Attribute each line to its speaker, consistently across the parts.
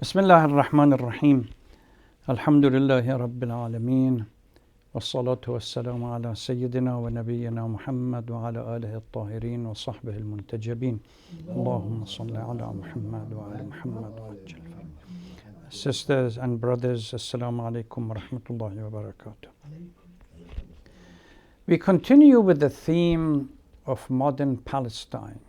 Speaker 1: بسم الله الرحمن الرحيم الحمد لله رب العالمين والصلاة والسلام على سيدنا ونبينا محمد وعلى آله الطاهرين وصحبه المنتجبين اللهم صل على محمد وعلى محمد وعجل. Sisters and brothers, Assalamu alaikum wa rahmatullahi wa barakatuh. We continue with the theme of modern Palestine.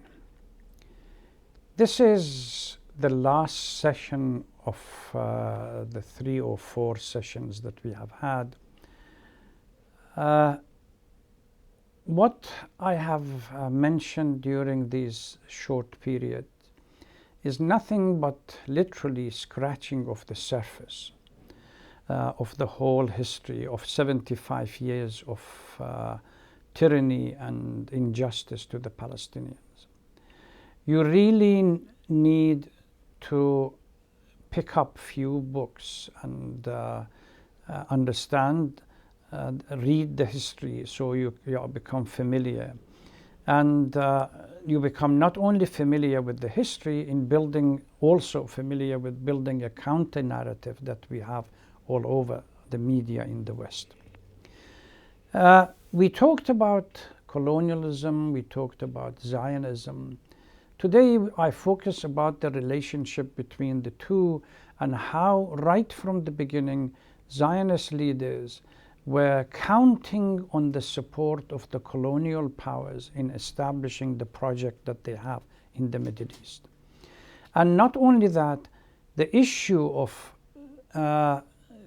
Speaker 1: This is the last session of the 3 or 4 sessions that we have had. What I have mentioned during this short period is nothing but literally scratching of the surface of the whole history of 75 years of tyranny and injustice to the Palestinians. You really need to pick up few books and understand, read the history so you become familiar. And you become not only familiar with the history, in building, also familiar with building a counter-narrative that we have all over the media in the West. We talked about colonialism, we talked about Zionism. Today I focus about the relationship between the two and how right from the beginning Zionist leaders were counting on the support of the colonial powers in establishing the project that they have in the Middle East. And not only that, the issue of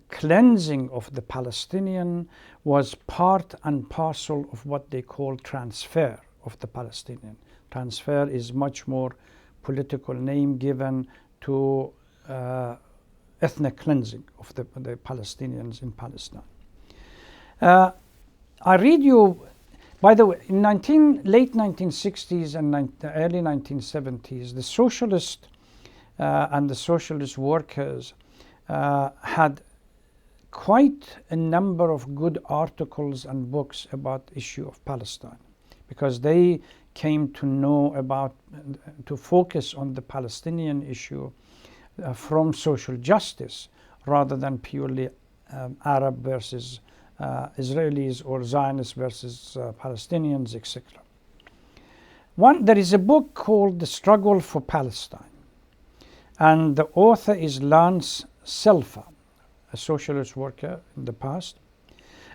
Speaker 1: cleansing of the Palestinian was part and parcel of what they call transfer of the Palestinian. Transfer is much more political name given to ethnic cleansing of the Palestinians in Palestine. I read you, by the way, in late 1960s and early 1970s, the socialists and the socialist workers had quite a number of good articles and books about the issue of Palestine, because they came to know about, to focus on the Palestinian issue from social justice rather than purely Arab versus Israelis or Zionists versus Palestinians, etc. There is a book called The Struggle for Palestine, and the author is Lance Selfa, a socialist worker in the past.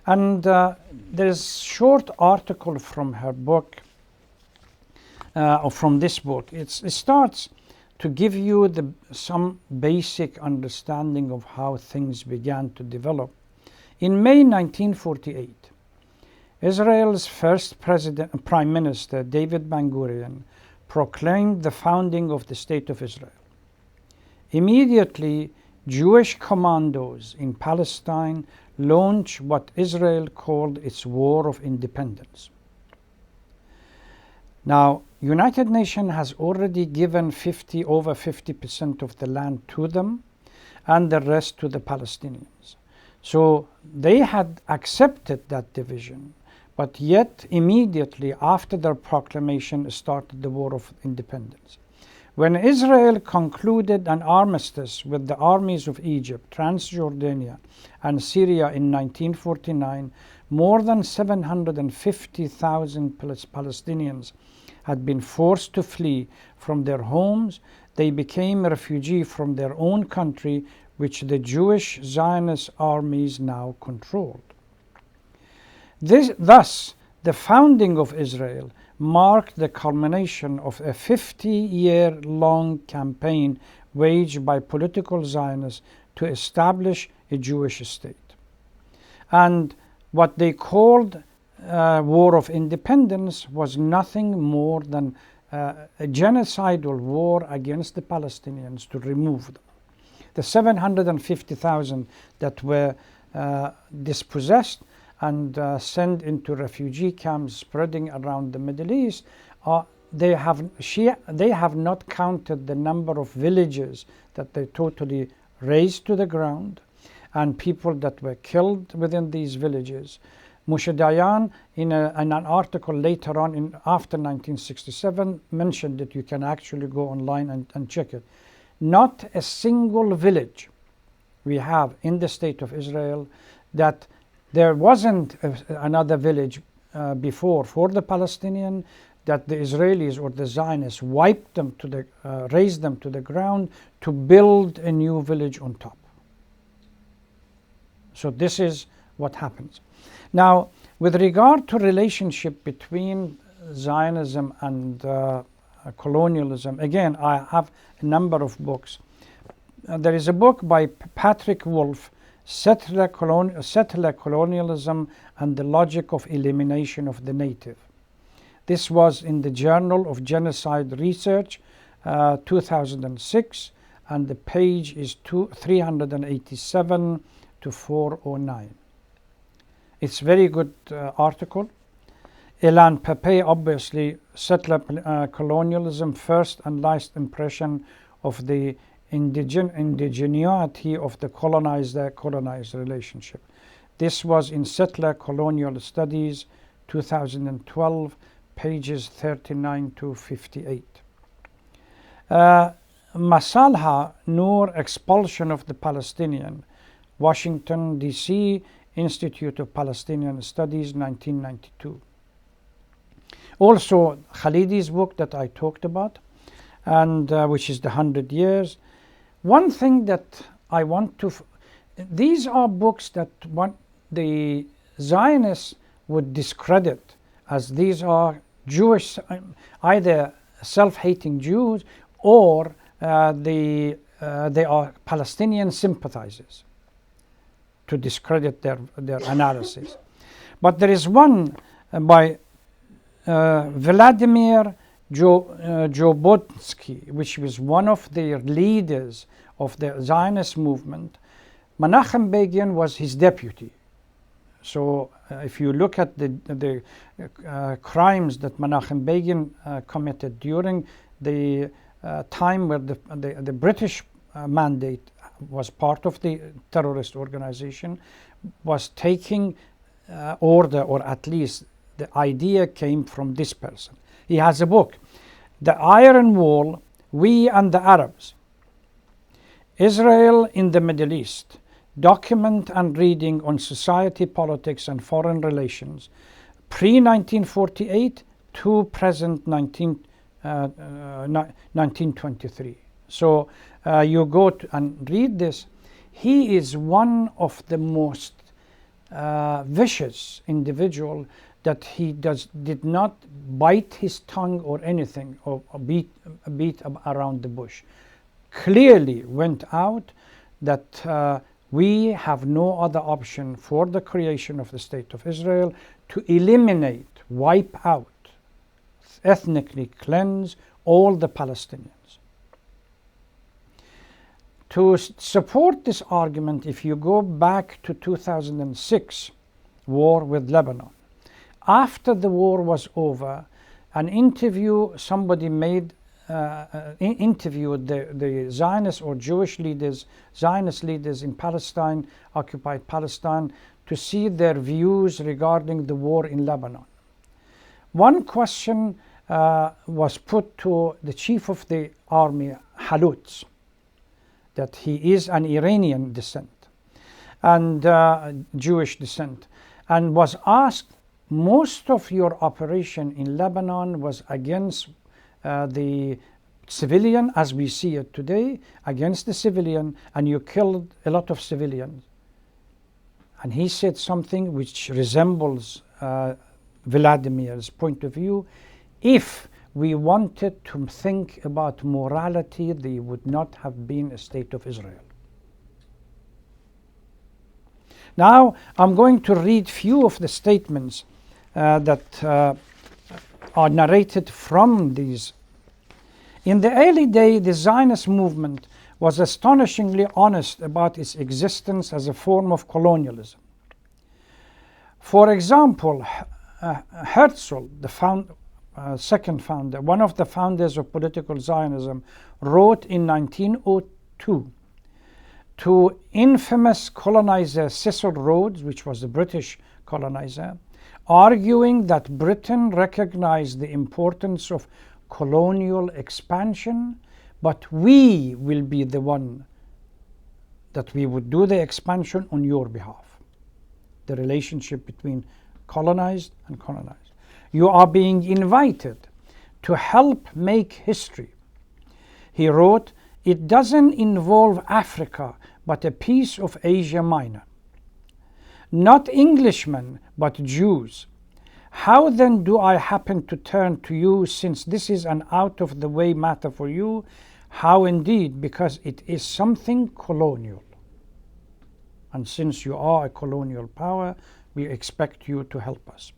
Speaker 1: And there is a short article from her book, or from this book. It starts to give you some basic understanding of how things began to develop. In May 1948, Israel's first Prime Minister, David Ben-Gurion, proclaimed the founding of the State of Israel. Immediately, Jewish commandos in Palestine launched what Israel called its War of Independence. Now, United Nations has already given over 50% of the land to them and the rest to the Palestinians. So they had accepted that division, but yet immediately after their proclamation started the War of Independence. When Israel concluded an armistice with the armies of Egypt, Transjordania, and Syria in 1949, more than 750,000 Palestinians had been forced to flee from their homes. They became refugees from their own country, which the Jewish Zionist armies now controlled. Thus, the founding of Israel marked the culmination of a 50-year-long campaign waged by political Zionists to establish a Jewish state. And what they called War of Independence was nothing more than a genocidal war against the Palestinians to remove them. The 750,000 that were dispossessed and sent into refugee camps spreading around the Middle East, they have not counted the number of villages that they totally razed to the ground and people that were killed within these villages. Moshe Dayan, in an article later on, after 1967, mentioned that you can actually go online and check it. not a single village we have in the state of Israel that there wasn't another village before for the Palestinian, that the Israelis or the Zionists wiped them to the, razed them to the ground to build a new village on top. So this is what happens. Now, with regard to relationship between Zionism and colonialism, again, I have a number of books. There is a book by Patrick Wolf, Settler Colonialism and the Logic of Elimination of the Native. This was in the Journal of Genocide Research, 2006, and the page is 387 to 409. It's a very good article. Elan Pepe, obviously, Settler Colonialism, First and Last Impression of the Indigeneity of the Colonizer-Colonized Relationship. This was in Settler Colonial Studies, 2012, pages 39 to 58. Masalha Noor, Expulsion of the Palestinian, Washington, D.C., Institute of Palestinian Studies, 1992. Also, Khalidi's book that I talked about, and which is the 100 Years. One thing that I want to... these are books that the Zionists would discredit as these are Jewish, either self-hating Jews or they are Palestinian sympathizers, to discredit their analysis. But there is one by Vladimir Jobotsky, which was one of the leaders of the Zionist movement. Menachem Begin was his deputy. So if you look at the crimes that Menachem Begin committed during the time where the British mandate was part of the terrorist organization, was taking order, or at least the idea came from this person. He has a book, The Iron Wall, We and the Arabs, Israel in the Middle East, Document and Reading on Society, Politics and Foreign Relations, pre-1948 to present 1923. So you go and read this. He is one of the most vicious individual that he did not bite his tongue or anything, or beat around the bush. Clearly went out that we have no other option for the creation of the State of Israel to eliminate, wipe out, ethnically cleanse all the Palestinians. To support this argument, if you go back to 2006 war with Lebanon, after the war was over, an interview somebody made interviewed the Zionist or Jewish leaders, Zionist leaders in Palestine, occupied Palestine, to see their views regarding the war in Lebanon. One question was put to the chief of the army, Halutz, that he is an Iranian descent and Jewish descent, and was asked, most of your operation in Lebanon was against the civilian, as we see it today, against the civilian, and you killed a lot of civilians. And he said something which resembles Vladimir's point of view. If we wanted to think about morality, there would not have been a State of Israel. Now, I'm going to read few of the statements that are narrated from these. In the early day, the Zionist movement was astonishingly honest about its existence as a form of colonialism. For example, Herzl, the second founder, one of the founders of political Zionism, wrote in 1902 to infamous colonizer Cecil Rhodes, which was the British colonizer, arguing that Britain recognized the importance of colonial expansion, but we will be the one that we would do the expansion on your behalf. The relationship between colonized and colonized. You are being invited to help make history. He wrote, it doesn't involve Africa, but a piece of Asia Minor. Not Englishmen, but Jews. How then do I happen to turn to you, since this is an out-of-the-way matter for you? How indeed, because it is something colonial. And since you are a colonial power, we expect you to help us.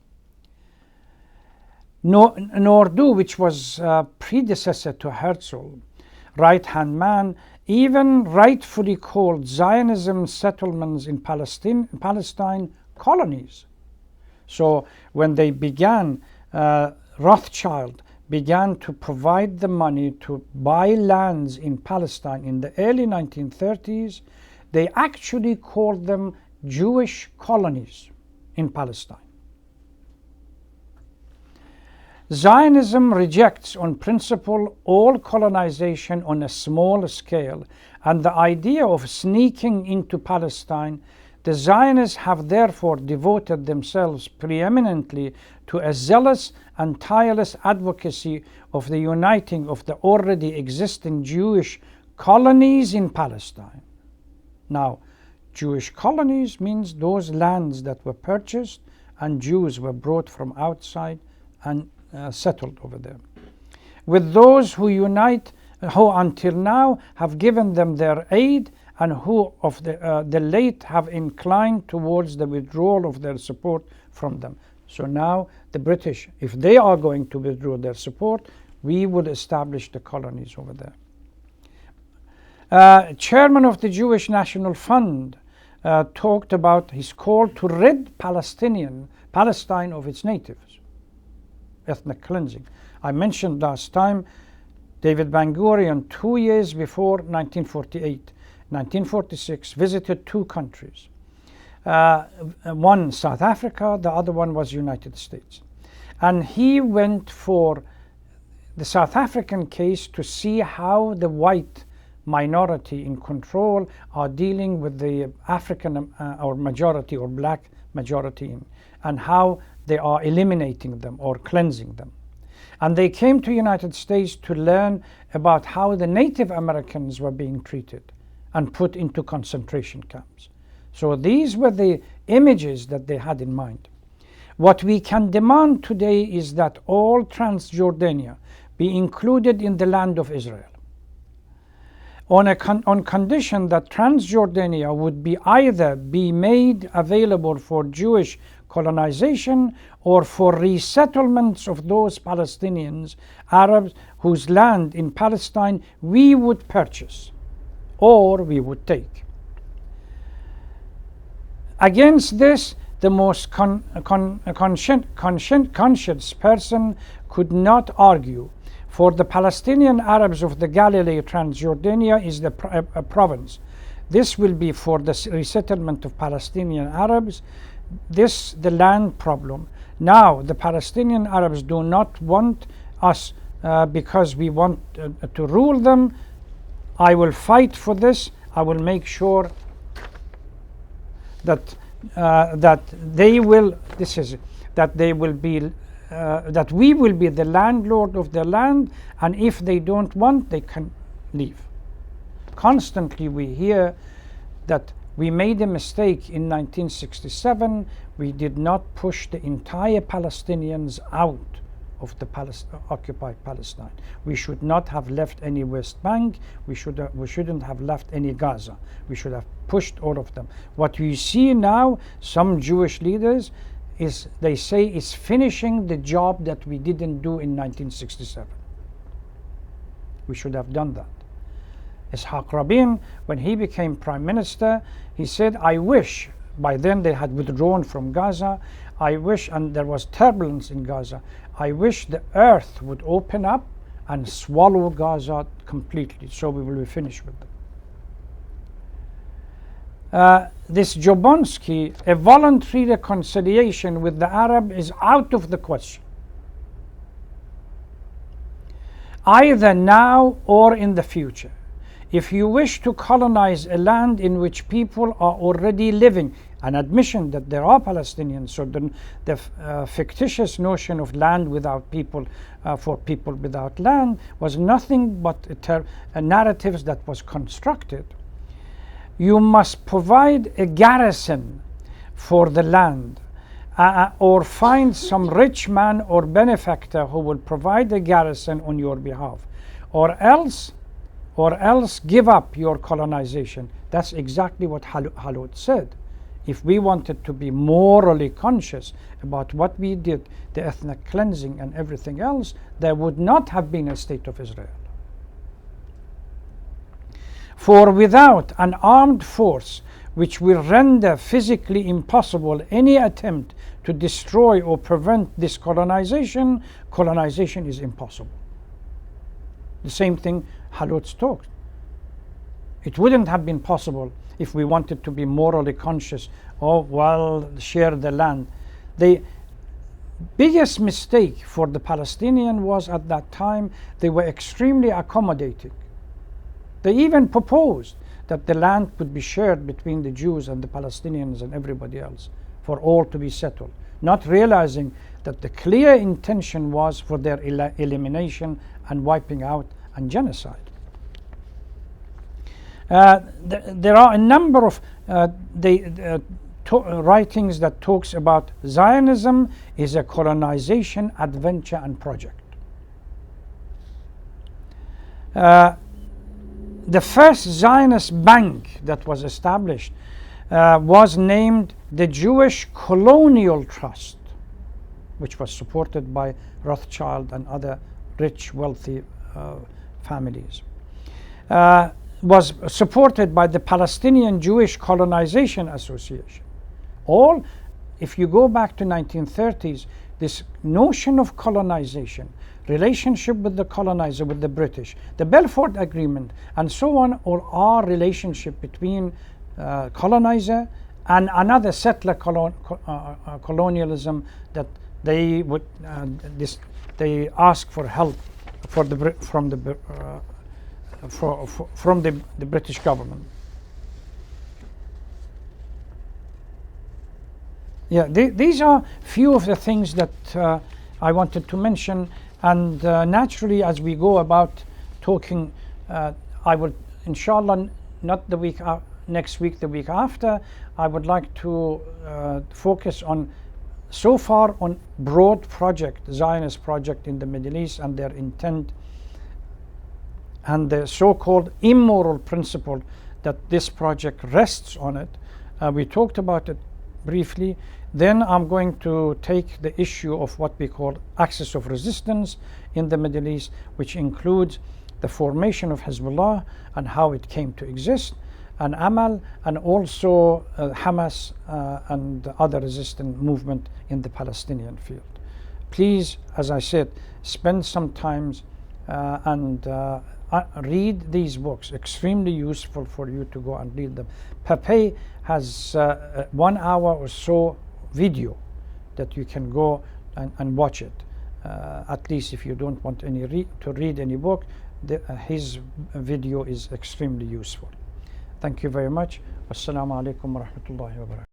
Speaker 1: Nordu, which was predecessor to Herzl, right-hand man, even rightfully called Zionism settlements in Palestine colonies. So when they began, Rothschild began to provide the money to buy lands in Palestine in the early 1930s, they actually called them Jewish colonies in Palestine. Zionism rejects on principle all colonization on a small scale, and the idea of sneaking into Palestine. The Zionists have therefore devoted themselves preeminently to a zealous and tireless advocacy of the uniting of the already existing Jewish colonies in Palestine. Now, Jewish colonies means those lands that were purchased and Jews were brought from outside and settled over there. With those who unite, who until now have given them their aid, and who of the late have inclined towards the withdrawal of their support from them. So now the British, if they are going to withdraw their support, we will establish the colonies over there. Chairman of the Jewish National Fund talked about his call to rid Palestine of its natives. Ethnic cleansing. I mentioned last time David Ben Gurion, 2 years before 1948, 1946, visited two countries. One South Africa, the other one was United States. And he went for the South African case to see how the white minority in control are dealing with the African or majority or black majority, and how they are eliminating them or cleansing them. And they came to United States to learn about how the Native Americans were being treated and put into concentration camps. So these were the images that they had in mind. What we can demand today is that all Transjordania be included in the land of Israel, on condition that Transjordania would be either be made available for Jewish colonization or for resettlements of those Palestinians, Arabs, whose land in Palestine we would purchase or we would take. Against this, the most conscious person could not argue, for the Palestinian Arabs of the Galilee, Transjordania is the province. This will be for the resettlement of Palestinian Arabs, this the land problem. Now the Palestinian Arabs do not want us because we want to rule them. I will fight for this. I will make sure that that they will. This is that they will be. That we will be the landlord of their land, and if they don't want, they can leave. Constantly we hear that we made a mistake in 1967. We did not push the entire Palestinians out of the occupied Palestine. We should not have left any West Bank. We shouldn't have left any Gaza. We should have pushed all of them. What we see now, some Jewish leaders, is they say is finishing the job that we didn't do in 1967. We should have done that. Ishaq Rabin, when he became prime minister, he said, I wish, by then they had withdrawn from Gaza, I wish, and there was turbulence in Gaza, I wish the earth would open up and swallow Gaza completely, so we will be finished with them. This Jobonsky, a voluntary reconciliation with the Arab is out of the question. either now or in the future. If you wish to colonize a land in which people are already living, an admission that there are Palestinians, so the fictitious notion of land without people, for people without land, was nothing but a narrative that was constructed. You must provide a garrison for the land, or find some rich man or benefactor who will provide a garrison on your behalf, or else give up your colonization. That's exactly what Halut said. If we wanted to be morally conscious about what we did, the ethnic cleansing and everything else, there would not have been a state of Israel. For without an armed force which will render physically impossible any attempt to destroy or prevent this colonization is impossible. The same thing Halut talked. It wouldn't have been possible if we wanted to be morally conscious, share the land. The biggest mistake for the Palestinian was at that time they were extremely accommodating. They even proposed that the land could be shared between the Jews and the Palestinians and everybody else for all to be settled, not realizing that the clear intention was for their elimination and wiping out and genocide. There are a number of writings that talks about Zionism is a colonization adventure and project. The first Zionist bank that was established was named the Jewish Colonial Trust, which was supported by Rothschild and other rich, wealthy families. Was supported by the Palestinian Jewish Colonization Association. All, if you go back to 1930s, this notion of colonization, relationship with the colonizer, with the British, the Balfour Agreement, and so on, all are relationship between colonizer and another settler colonialism that they would they ask for help from the British government. Yeah, these are few of the things that I wanted to mention, and naturally as we go about talking, I would, inshallah, not the week next week, the week after, I would like to focus on so far on broad project, Zionist project in the Middle East and their intent and the so-called immoral principle that this project rests on it. We talked about it briefly. Then I'm going to take the issue of what we call axis of resistance in the Middle East, which includes the formation of Hezbollah and how it came to exist, and Amal, and also Hamas and other resistant movement in the Palestinian field. Please, as I said, spend some time and read these books. Extremely useful for you to go and read them. Pepe has 1 hour or so video that you can go and watch it. At least if you don't want to read any book, his video is extremely useful. Thank you very much. Wassalamu alaikum wa rahmatullahi wa barakatuh.